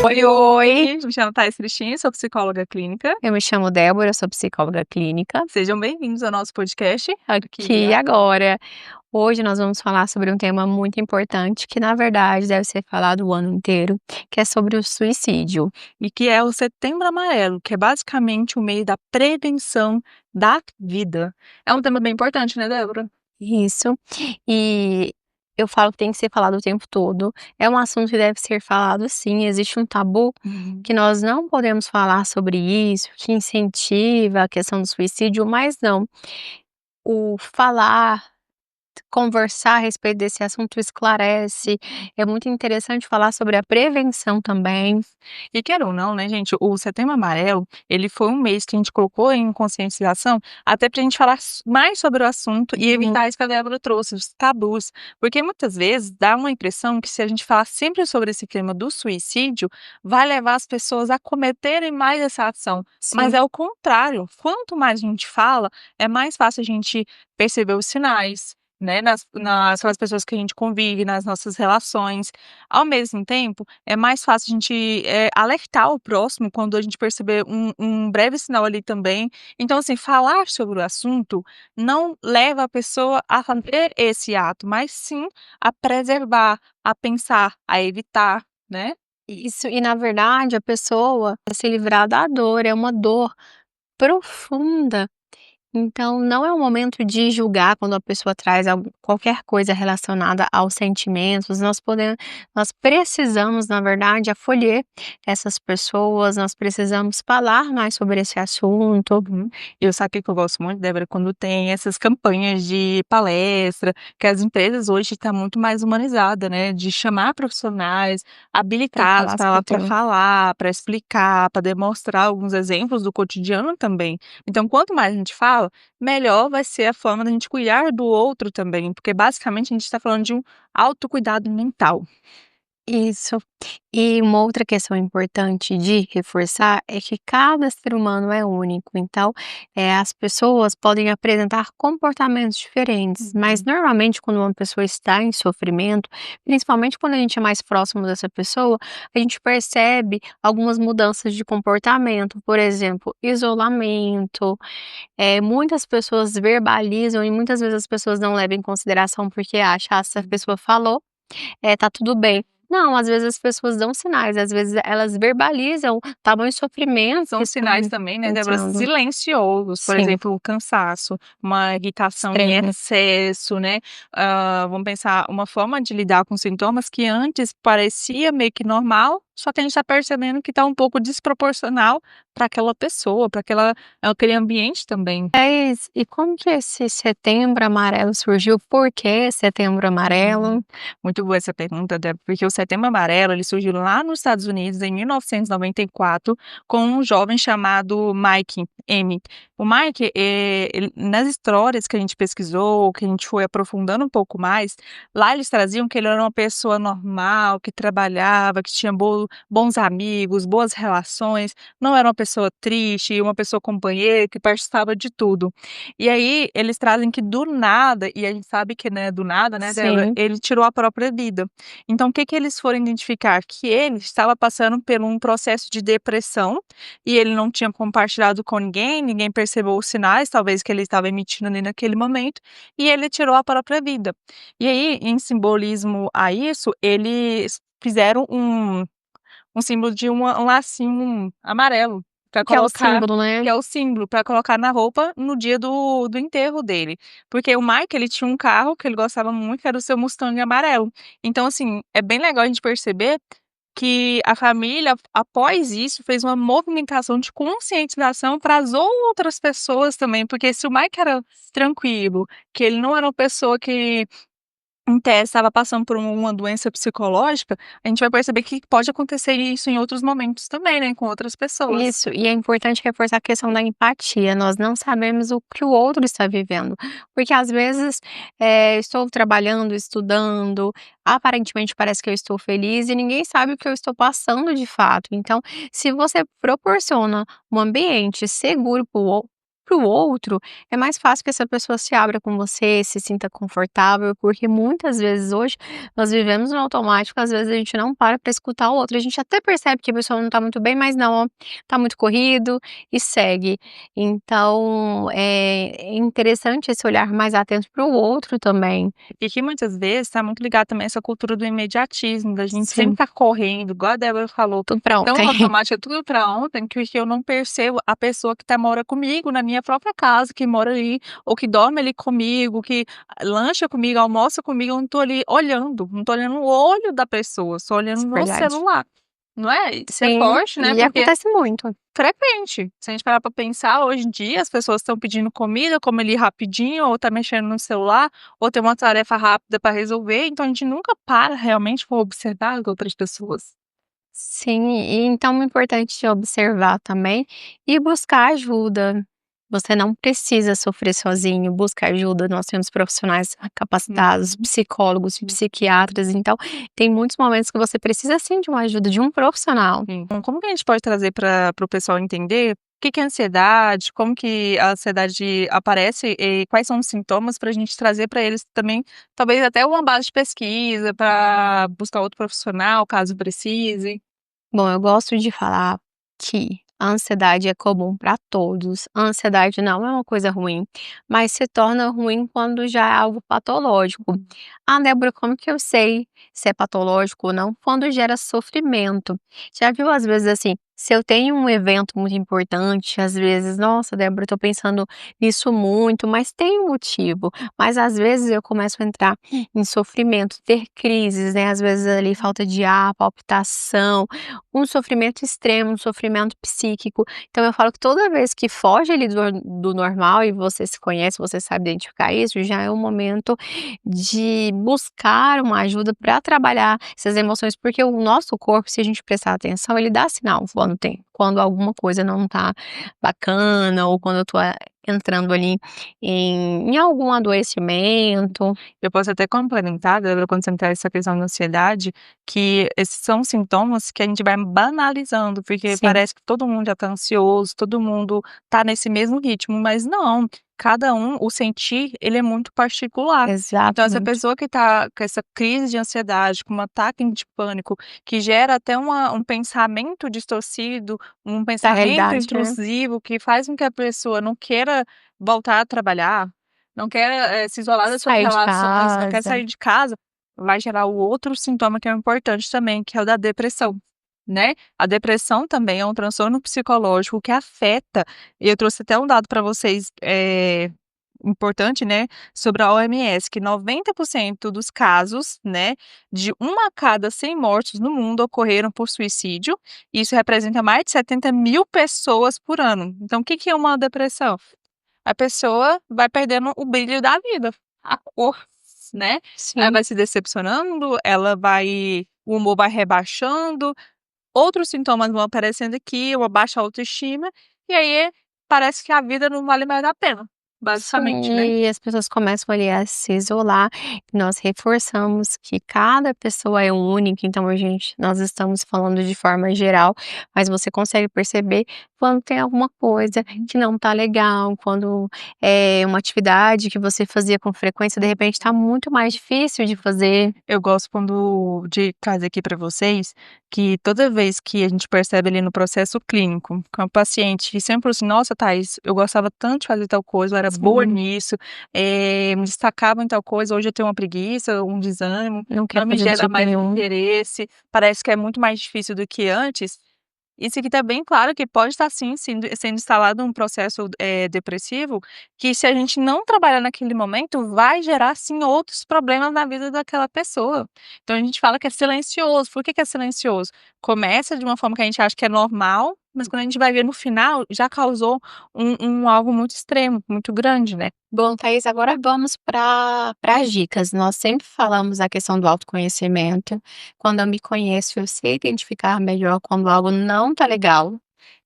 Oi, oi! Me chamo Thaís Cristina, sou psicóloga clínica. Eu me chamo Débora, sou psicóloga clínica. Sejam bem-vindos ao nosso podcast aqui Aqui e agora. agora. Hoje nós vamos falar sobre um tema muito importante que, na verdade, deve ser falado o ano inteiro, que é sobre o suicídio. E que é o Setembro Amarelo, que é basicamente o mês da prevenção da vida. É um tema bem importante, né, Débora? Isso. E eu falo que tem que ser falado o tempo todo. É um assunto que deve ser falado sim. Existe um tabu Uhum. que nós não podemos falar sobre isso, que incentiva a questão do suicídio, mas não. O falar, conversar a respeito desse assunto esclarece. É muito interessante falar sobre a prevenção também. E queira ou não, né, gente, o Setembro Amarelo, ele foi um mês que a gente colocou em conscientização, até pra gente falar mais sobre o assunto e evitar isso que a Débora trouxe, os tabus. Porque muitas vezes dá uma impressão que se a gente falar sempre sobre esse tema do suicídio, vai levar as pessoas a cometerem mais essa ação. Mas Sim. é o contrário, quanto mais a gente fala, é mais fácil a gente perceber os sinais, né, aquelas pessoas que a gente convive, nas nossas relações. Ao mesmo tempo, é mais fácil a gente, alertar o próximo quando a gente perceber um breve sinal ali também. Então, assim, falar sobre o assunto não leva a pessoa a fazer esse ato, mas sim a preservar, a pensar, a evitar, né. Isso, e na verdade a pessoa quer se livrar da dor, é uma dor profunda. Então, não é o momento de julgar quando a pessoa traz qualquer coisa relacionada aos sentimentos. Nós precisamos, na verdade, acolher essas pessoas, nós precisamos falar mais sobre esse assunto. Uhum. Eu sabe o que que eu gosto muito, Débora? Quando tem essas campanhas de palestra, que as empresas hoje estão muito mais humanizada, né, de chamar profissionais Para habilitados falar para sobre lá o para tema. falar, para explicar, para demonstrar alguns exemplos do cotidiano também. Então, quanto mais a gente fala, melhor vai ser a forma da gente cuidar do outro também, porque basicamente a gente está falando de um autocuidado mental. Isso. E uma outra questão importante de reforçar é que cada ser humano é único, então, as pessoas podem apresentar comportamentos diferentes, mas Uhum. normalmente quando uma pessoa está em sofrimento, principalmente quando a gente é mais próximo dessa pessoa, a gente percebe algumas mudanças de comportamento, por exemplo, isolamento, muitas pessoas verbalizam e muitas vezes as pessoas não levam em consideração porque acham: "Ah, se a pessoa falou, tá tudo bem". Não, às vezes as pessoas dão sinais, às vezes elas verbalizam tamanho sofrimento que São estão sinais também, né, Débora, vivenciando. silenciosos, por Sim, exemplo, o cansaço, uma irritação em extremo. excesso, né. Vamos pensar, uma forma de lidar com sintomas que antes parecia meio que normal, só que a gente está percebendo que está um pouco desproporcional para aquela pessoa, para aquele ambiente também. Mas e como que esse Setembro Amarelo surgiu? Por que Setembro Uhum. Amarelo? Muito boa essa pergunta, Débora, porque o Setembro Amarelo, ele surgiu lá nos Estados Unidos em 1994, com um jovem chamado Mike M. O Mike, ele nas histórias que a gente pesquisou, que a gente foi aprofundando um pouco mais, lá eles traziam que ele era uma pessoa normal, que trabalhava, que tinha bons amigos, boas relações, não era uma pessoa triste, uma pessoa companheira, que participava de tudo. E aí eles trazem que do nada, e a gente sabe que não é do nada, né, Débora, Sim. ele tirou a própria vida. Então o que que eles foram identificar? Que ele estava passando por um processo de depressão, e ele não tinha compartilhado com ninguém, ninguém percebeu os sinais, talvez, que ele estava emitindo ali naquele momento, e ele tirou a própria vida. E aí, em simbolismo a isso, eles fizeram um símbolo de um lacinho amarelo para Que é o colocar, símbolo, né? que é o símbolo, para colocar na roupa no dia do enterro dele. Porque o Mike, ele tinha um carro que ele gostava muito, que era o seu Mustang amarelo. Então, assim, é bem legal a gente perceber que a família, após isso, fez uma movimentação de conscientização para as outras pessoas também, porque se o Mike era tranquilo, que ele não era uma pessoa que em tese, estava passando por uma doença psicológica, a gente vai perceber que pode acontecer isso em outros momentos também, né, com outras pessoas. Isso, e é importante reforçar a questão da empatia, nós não sabemos o que o outro está vivendo, porque às vezes, estou trabalhando, estudando, aparentemente parece que eu estou feliz e ninguém sabe o que eu estou passando de fato, então, se você proporciona um ambiente seguro Para o outro, é mais fácil que essa pessoa se abra com você, se sinta confortável, porque muitas vezes hoje nós vivemos no automático, às vezes a gente não para para escutar o outro, a gente até percebe que a pessoa não está muito bem, mas não, ó, tá muito corrido e segue. Então, é interessante esse olhar mais atento para o outro também. E que muitas vezes está muito ligado também a essa cultura do imediatismo, da gente sempre Sim, estar correndo, igual a Débora falou, tudo pra tão ontem. automático, é tudo para ontem, que eu não percebo a pessoa que mora comigo na minha própria casa, que mora ali, ou que dorme ali comigo, que lancha comigo, almoça comigo, eu não tô ali olhando, não tô olhando o olho da pessoa, só olhando Isso é no verdade. celular. Não é? Isso é Sim, forte, né, e porque acontece muito. frequente. Se a gente parar para pensar, hoje em dia as pessoas estão pedindo comida, come ali rapidinho, ou tá mexendo no celular, ou tem uma tarefa rápida para resolver, então a gente nunca para realmente para observar as outras pessoas. Sim, e então é importante observar também e buscar ajuda. Você não precisa sofrer sozinho, busca ajuda. Nós temos profissionais capacitados, Uhum. psicólogos, psiquiatras, então tem muitos momentos que você precisa sim de uma ajuda de um profissional. Sim. Então, como que a gente pode trazer para o pessoal entender o que é ansiedade, como que a ansiedade aparece e quais são os sintomas para a gente trazer para eles também, talvez até uma base de pesquisa para buscar outro profissional, caso precise. Bom, eu gosto de falar que a ansiedade é comum para todos. A ansiedade não é uma coisa ruim, mas se torna ruim quando já é algo patológico. Ah, Débora, como que eu sei se é patológico ou não? Quando gera sofrimento. Já viu, às vezes, assim, se eu tenho um evento muito importante, às vezes, nossa, Débora, eu tô pensando nisso muito, mas tem um motivo. Mas às vezes eu começo a entrar em sofrimento, ter crises, né? Às vezes ali falta de ar, palpitação, um sofrimento extremo, um sofrimento psíquico. Então eu falo que toda vez que foge ali do normal e você se conhece, você sabe identificar isso, já é um momento de buscar uma ajuda para trabalhar essas emoções, porque o nosso corpo, se a gente prestar atenção, ele dá sinal quando alguma coisa não tá bacana ou quando eu tô, entrando ali em algum adoecimento. Eu posso até complementar, Débora, quando você me traz essa questão da ansiedade, que esses são sintomas que a gente vai banalizando, porque Sim, parece que todo mundo já tá ansioso, todo mundo tá nesse mesmo ritmo, mas não, cada um, o sentir, ele é muito particular. Então essa exatamente. pessoa que tá com essa crise de ansiedade, com um ataque de pânico, que gera até um pensamento distorcido, um Da pensamento realidade, né. intrusivo, que faz com que a pessoa não queira voltar a trabalhar, não quer, se isolar das suas Sair de relações, não quer casa. sair de casa, vai gerar o outro sintoma que é importante também, que é o da depressão, né. A depressão também é um transtorno psicológico que afeta, e eu trouxe até um dado para vocês, importante, né, sobre a OMS, que 90% dos casos, né, de 1 a cada 100 mortes no mundo ocorreram por suicídio, e isso representa mais de 70.000 pessoas por ano. Então o que que é uma depressão? A pessoa vai perdendo o brilho da vida, a cor, né. Ela Sim. vai se decepcionando, o humor vai rebaixando, outros sintomas vão aparecendo aqui, uma baixa autoestima, e aí parece que a vida não vale mais a pena, basicamente, né. Sim, e as pessoas começam ali a se isolar, nós reforçamos que cada pessoa é única, então nós estamos falando de forma geral, mas você consegue perceber quando tem alguma coisa que não tá legal, quando é uma atividade que você fazia com frequência, de repente tá muito mais difícil de fazer. Eu gosto de trazer aqui para vocês, que toda vez que a gente percebe ali no processo clínico, que uma paciente que sempre falou assim: "Nossa, Thaís, eu gostava tanto de fazer tal coisa, eu era boa Sim, nisso, me destacava em tal coisa, hoje eu tenho uma preguiça, um desânimo, não quer não me fazer de gera jeito mais nenhum. interesse, parece que é muito mais difícil do que antes". Isso aqui tá bem claro que pode estar sim sendo instalado um processo, depressivo, que se a gente não trabalhar naquele momento, vai gerar sim outros problemas na vida daquela pessoa. Então a gente fala que é silencioso, por que que é silencioso? Começa de uma forma que a gente acha que é normal, mas quando a gente vai ver no final, já causou um algo muito extremo, muito grande, né. Bom, Thaís, agora vamos para as dicas. Nós sempre falamos a questão do autoconhecimento. Quando eu me conheço, eu sei identificar melhor quando algo não tá legal.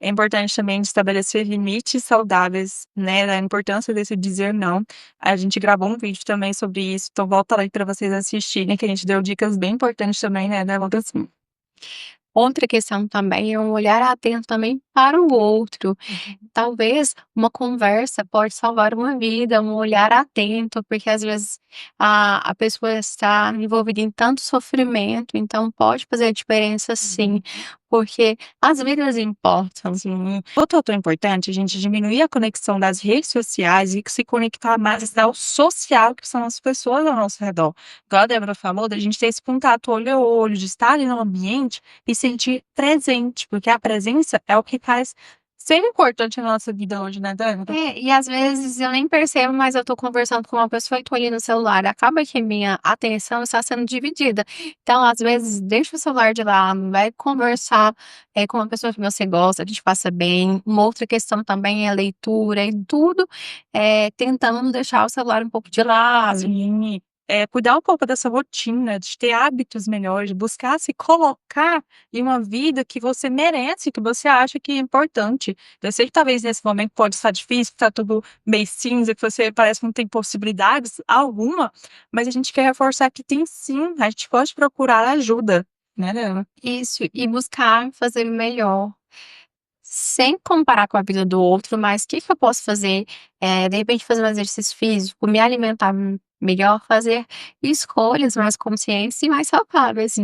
É importante também estabelecer limites saudáveis, né, da importância desse dizer não. A gente gravou um vídeo também sobre isso, então volta lá para vocês assistirem, que a gente deu dicas bem importantes também, né, da votação. Outra questão também é um olhar atento também para o outro. Uhum. Talvez uma conversa pode salvar uma vida, um olhar atento, porque às vezes a pessoa está envolvida em tanto sofrimento, então pode fazer a diferença sim, Uhum. porque as vidas importam. Sim. Outro fator importante, a gente diminuir a conexão das redes sociais e se conectar mais ao social, que são as pessoas ao nosso redor. Igual a Débora falou, da gente ter esse contato olho a olho, de estar ali no ambiente e sentir presente, porque a presença é o que faz ser importante na nossa vida hoje, né, Débora? É, e às vezes eu nem percebo, mas eu tô conversando com uma pessoa e tô ali no celular. Acaba que minha atenção está sendo dividida. Então, às vezes, deixa o celular de lado, vai conversar, com uma pessoa que você gosta, que te faça bem. Uma outra questão também é leitura e tudo, tentando deixar o celular um pouco de lado. Sim, cuidar um pouco dessa rotina, de ter hábitos melhores, buscar se colocar em uma vida que você merece, que você acha que é importante. Eu sei que talvez nesse momento pode estar difícil, que tá tudo meio cinza, que você parece que não tem possibilidades alguma, mas a gente quer reforçar que tem sim, a gente pode procurar ajuda, né, Dana? Isso, e buscar fazer o melhor. Sem comparar com a vida do outro, mas o que que eu posso fazer? De repente fazer um exercício físico, me alimentar melhor, fazer escolhas mais conscientes e mais saudáveis.